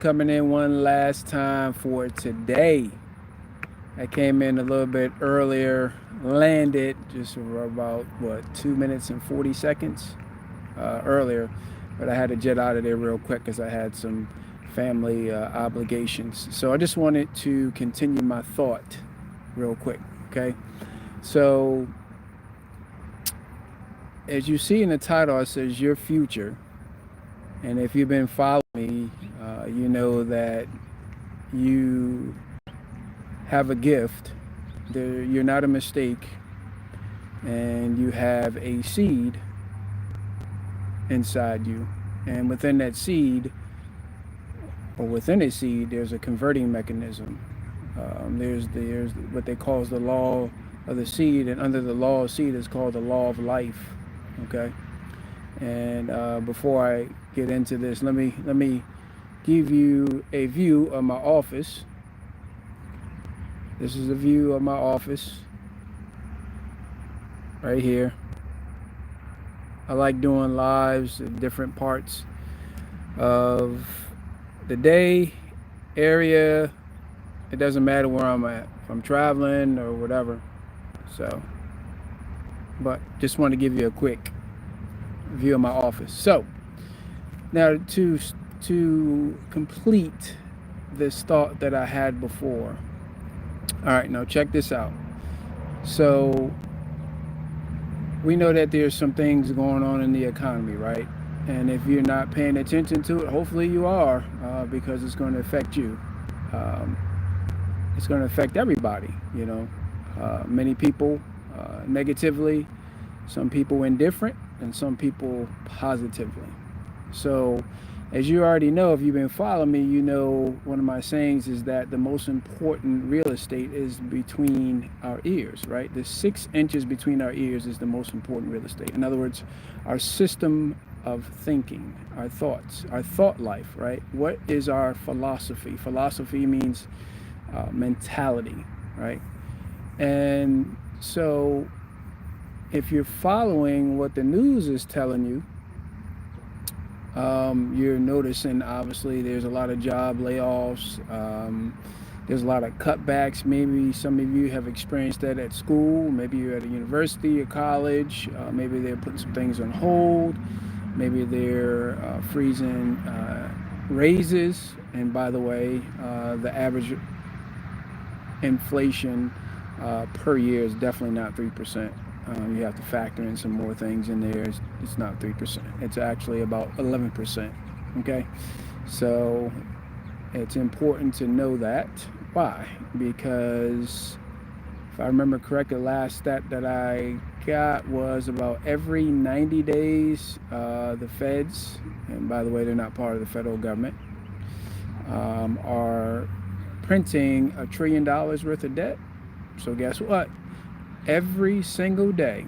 Coming in one last time for today. I came in a little bit earlier, landed just about 2 minutes and 40 seconds earlier, but I had to jet out of there real quick because I had some family obligations. So I just wanted to continue my thought real quick. Okay, so as you see in the title, it says your future. And if you've been following me, you know that you have a gift. You're not a mistake, and you have a seed inside you. And within that seed, or within a seed, there's a converting mechanism. There's what they call the law of the seed, and under the law of seed is called the law of life. Okay. And before I get into this, let me give you a view of my office. This is a view of my office right here. I like doing lives at different parts of the day, area. It doesn't matter where I'm at, if I'm traveling or whatever. So, but just want to give you a quick view of my office. So now to complete this thought that I had before. All right, now check this out. So we know that there's some things going on in the economy, right? And if you're not paying attention to it, hopefully you are, because it's going to affect you. Um, it's going to affect everybody, you know. Many people negatively, some people indifferent, and some people positively. So as you already know, if you've been following me, you know one of my sayings is that the most important real estate is between our ears, right? The 6 inches between our ears is the most important real estate. In other words, our system of thinking, our thoughts, our thought life, right? What is our philosophy? Philosophy means mentality, right? And so if you're following what the news is telling you, you're noticing obviously there's a lot of job layoffs. There's a lot of cutbacks. Maybe some of you have experienced that at school. Maybe you're at a university or college. Maybe they're putting some things on hold. Maybe they're freezing raises. And by the way, the average inflation per year is definitely not 3%. You have to factor in some more things in there. It's not 3%. It's actually about 11%. Okay, so it's important to know that. Why? Because if I remember correctly, the last stat that I got was about every 90 days, the feds, and by the way, they're not part of the federal government, are printing $1 trillion worth of debt. So guess what? Every single day,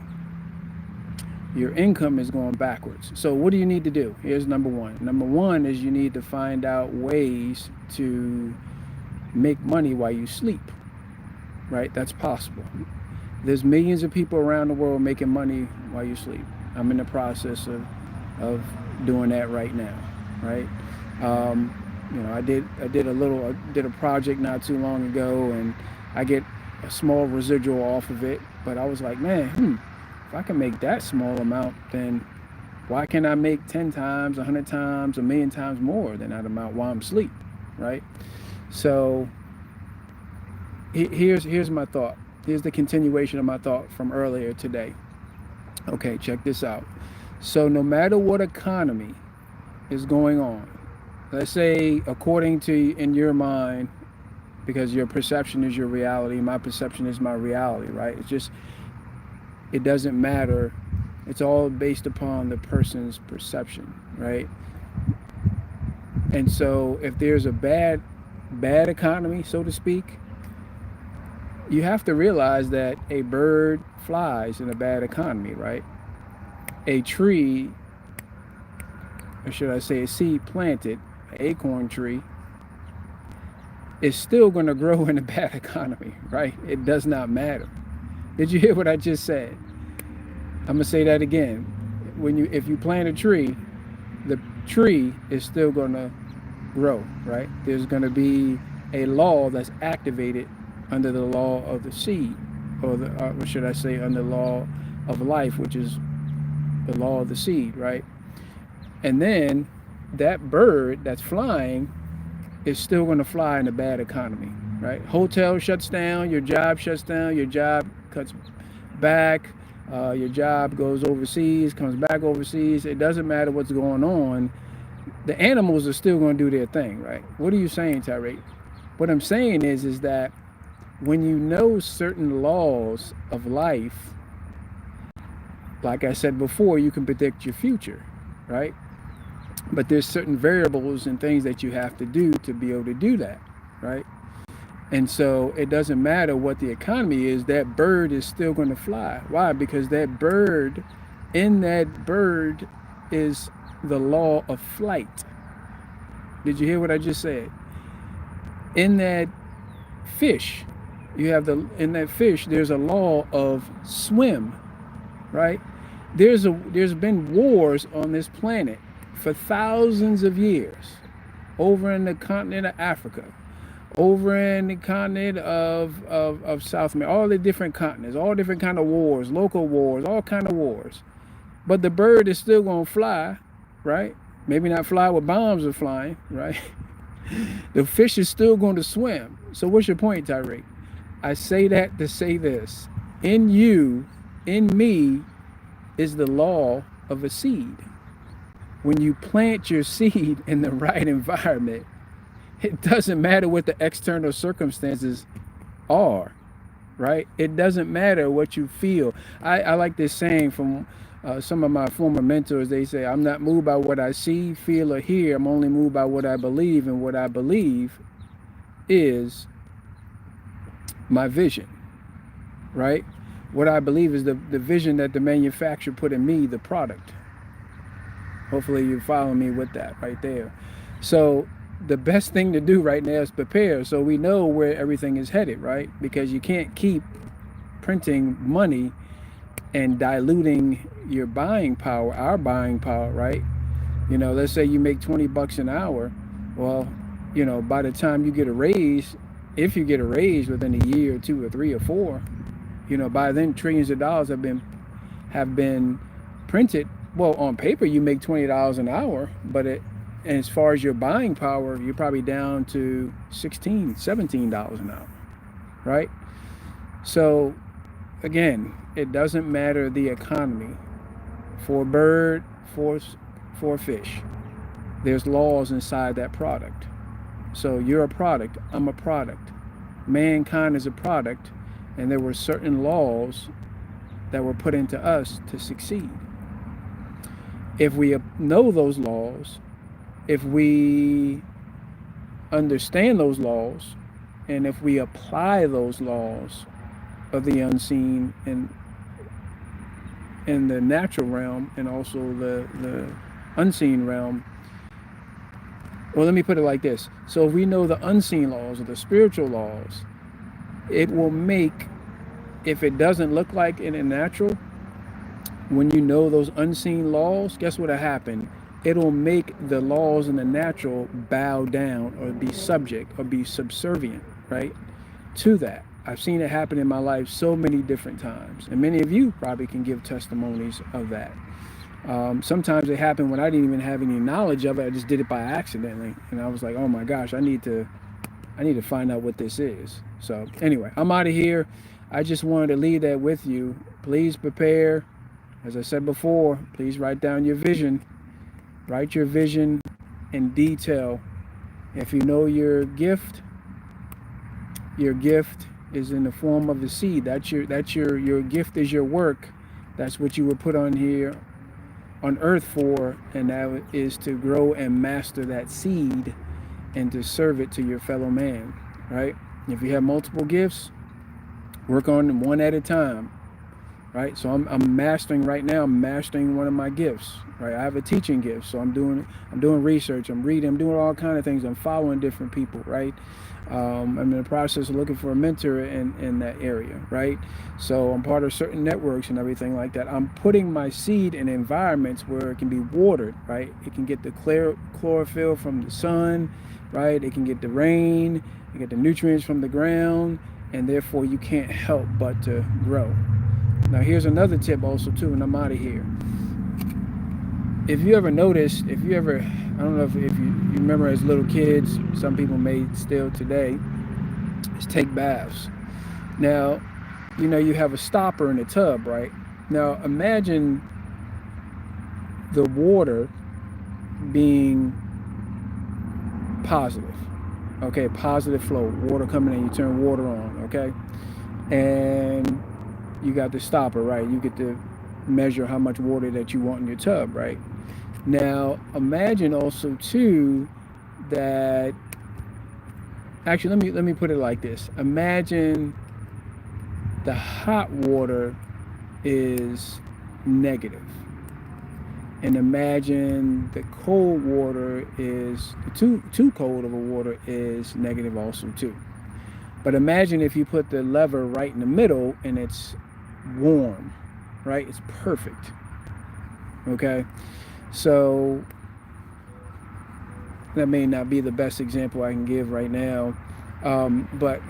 your income is going backwards. So what do you need to do? Here's number one. Number one is you need to find out ways to make money while you sleep, right? That's possible. There's millions of people around the world making money while you sleep. I'm in the process of doing that right now, right? I did a project not too long ago, and I get a small residual off of it, but I was like, man, if I can make that small amount, then why can't I make 10 times, 100 times, a million times more than that amount while I'm asleep, right? So here's my thought. Here's the continuation of my thought from earlier today. Okay, check this out. So no matter what economy is going on, let's say according to in your mind, because your perception is your reality, my perception is my reality, right? It doesn't matter. It's all based upon the person's perception, right? And so if there's a bad economy, so to speak, you have to realize that a bird flies in a bad economy, right? A tree, or should I say a seed planted, an acorn tree, is still going to grow in a bad economy, right? It does not matter. Did you hear what I just said? I'm gonna say that again. If you plant a tree, the tree is still gonna grow, right? There's going to be a law that's activated under the law of the seed, or what should I say, under the law of life, which is the law of the seed, right? And then that bird that's flying is still going to fly in a bad economy, right? Hotel shuts down, your job shuts down, your job cuts back, your job goes overseas, comes back overseas. It doesn't matter what's going on. The animals are still going to do their thing, right? What are you saying, Tyrate? What I'm saying is that when you know certain laws of life, like I said before, you can predict your future, right? But there's certain variables and things that you have to do to be able to do that, right? And so it doesn't matter what the economy is, that bird is still going to fly. Why? Because in that bird is the law of flight. Did you hear what I just said? In that fish, in that fish, there's a law of swim, right? There's been wars on this planet for thousands of years, over in the continent of Africa, over in the continent of South America, all the different continents, all different kind of wars, local wars, all kind of wars. But the bird is still going to fly, right? Maybe not fly where bombs are flying, right? The fish is still going to swim. So what's your point, Tyrate? I say that to say this. In you, in me, is the law of a seed. When you plant your seed in the right environment, it doesn't matter what the external circumstances are, right? It doesn't matter what you feel. I like this saying from some of my former mentors. They say, I'm not moved by what I see, feel, or hear. I'm only moved by what I believe, and what I believe is my vision, right? What I believe is the vision that the manufacturer put in me, the product. Hopefully you follow me with that right there. So the best thing to do right now is prepare, so we know where everything is headed, right? Because you can't keep printing money and diluting your buying power, our buying power, right? You know, let's say you make 20 bucks an hour. Well, you know, by the time you get a raise, if you get a raise within a year or two or three or four, you know, by then trillions of dollars have been printed. Well, on paper you make $20 an hour, but as far as your buying power, you're probably down to $16, $17 an hour, right? So again, it doesn't matter the economy. For a bird, for a fish, there's laws inside that product. So you're a product, I'm a product. Mankind is a product, and there were certain laws that were put into us to succeed. If we know those laws, if we understand those laws, and if we apply those laws of the unseen and in the natural realm, and also the unseen realm. Well, let me put it like this. So if we know the unseen laws or the spiritual laws, it will make, if it doesn't look like in a natural, when you know those unseen laws, guess what'll happen? It'll make the laws in the natural bow down or be subject or be subservient, right, to that. I've seen it happen in my life so many different times, and many of you probably can give testimonies of that. Sometimes it happened when I didn't even have any knowledge of it. I just did it by accidentally, and I was like, oh my gosh, I need to find out what this is. So anyway, I'm out of here. I just wanted to leave that with you. Please prepare. As I said before, please write down your vision. Write your vision in detail. If you know your gift is in the form of a seed. That's your gift is your work. That's what you were put on here on earth for, and that is to grow and master that seed and to serve it to your fellow man, right? If you have multiple gifts, work on them one at a time. right? So I'm mastering right now. I'm mastering one of my gifts, right? I have a teaching gift, so I'm doing research, I'm reading, I'm doing all kind of things. I'm following different people, right? I'm in the process of looking for a mentor in that area, right? So I'm part of certain networks and everything like that. I'm putting my seed in environments where it can be watered, right? It can get the chlorophyll from the sun, right? It can get the rain, you get the nutrients from the ground, and therefore you can't help but to grow. Now here's another tip also too, and I'm out of here. If you ever noticed, if you ever, I don't know if you remember as little kids, some people may still today, is take baths. Now, you have a stopper in the tub, right? Now imagine the water being positive. Okay, positive flow, water coming in, you turn water on, okay? And you got the stopper, right? You get to measure how much water that you want in your tub, right? Now, imagine also too that actually let me put it like this. Imagine the hot water is negative, and imagine the cold water is too cold of a water is negative also too. But imagine if you put the lever right in the middle and it's warm, right? It's perfect. Okay, so that may not be the best example I can give right now, but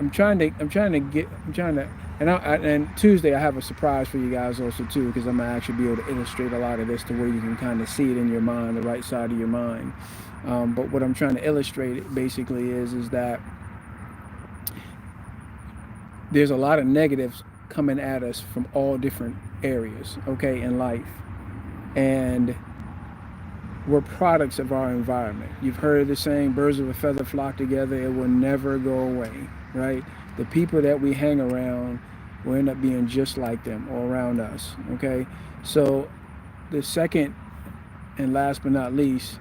and Tuesday I have a surprise for you guys also too, because I'm gonna actually be able to illustrate a lot of this to where you can kind of see it in your mind, the right side of your mind. But what I'm trying to illustrate basically is that there's a lot of negatives coming at us from all different areas, okay, in life, and we're products of our environment. You've heard the saying, birds of a feather flock together, it will never go away, right? The people that we hang around will end up being just like them or around us, okay? So the second and last but not least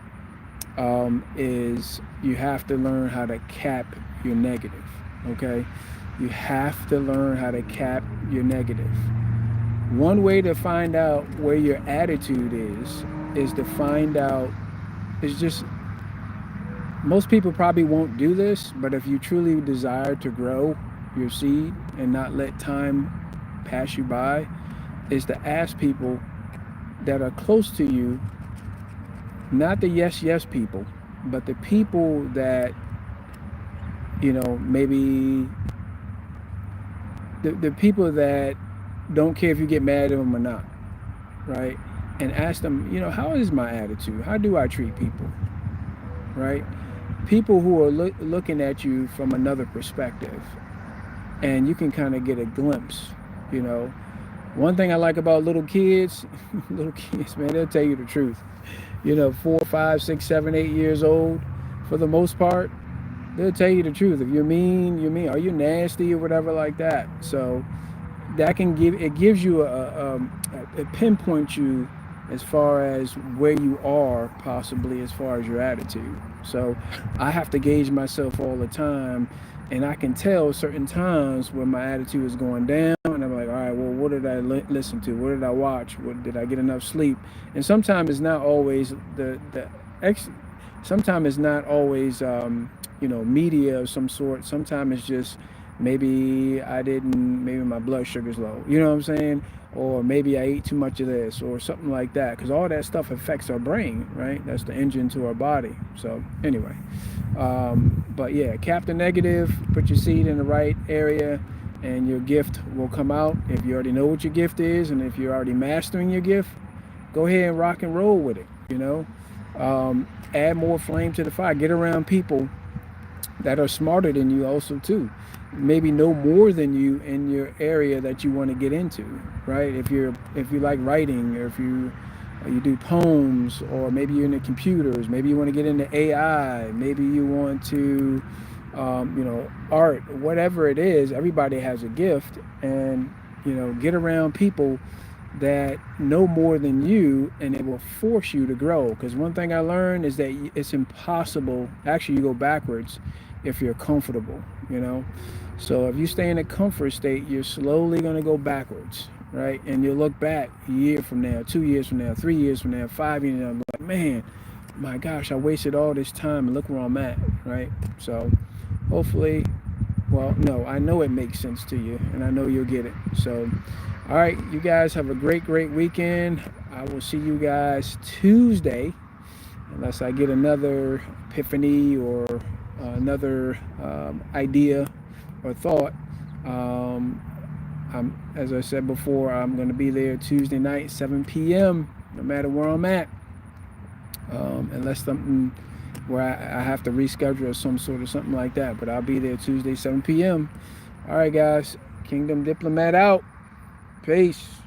is you have to learn how to cap your negative, okay? You have to learn how to cap your negative. One way to find out where your attitude is to find out, is just, most people probably won't do this, but if you truly desire to grow your seed and not let time pass you by, is to ask people that are close to you, not the yes people, but the people that, maybe the people that don't care if you get mad at them or not, right? And ask them, how is my attitude? How do I treat people, right? People who are looking at you from another perspective, and you can kind of get a glimpse, One thing I like about little kids, man, they'll tell you the truth. 4, 5, 6, 7, 8 years old, for the most part, they'll tell you the truth. If you're mean, you're mean. Are you nasty or whatever like that? So that gives you it pinpoints you as far as where you are, possibly as far as your attitude. So I have to gauge myself all the time, and I can tell certain times when my attitude is going down, and I'm like, all right, well, what did I listen to? What did I watch? Did I get enough sleep? And sometimes it's not always sometimes it's not always media of some sort. Sometimes it's just maybe my blood sugar's low, you know what I'm saying? Or maybe I ate too much of this or something like that, because all that stuff affects our brain, right? That's the engine to our body. So anyway, but yeah, cap the negative, put your seed in the right area, and your gift will come out. If you already know what your gift is, and if you're already mastering your gift, go ahead and rock and roll with it, add more flame to the fire. Get around people that are smarter than you also too, maybe know more than you in your area that you want to get into, right? If you like writing, or if you do poems, or maybe you're into computers, maybe you want to get into AI, maybe you want to art, whatever it is. Everybody has a gift, and get around people that know more than you, and it will force you to grow. Because one thing I learned is that it's impossible, actually you go backwards if you're comfortable. So if you stay in a comfort state, you're slowly going to go backwards, right? And you'll look back a year from now, 2 years from now, 3 years from now, 5 years from now, like, man, my gosh, I wasted all this time and look where I'm at, right? So hopefully, well, no, I know it makes sense to you and I know you'll get it. So, all right, you guys have a great, great weekend. I will see you guys Tuesday, unless I get another epiphany or another idea or thought. Um, as I said before, I'm going to be there Tuesday night, 7 p.m., no matter where I'm at. Unless something where I have to reschedule or some sort of something like that. But I'll be there Tuesday, 7 p.m. All right, guys. Kingdom Diplomat out. Peace.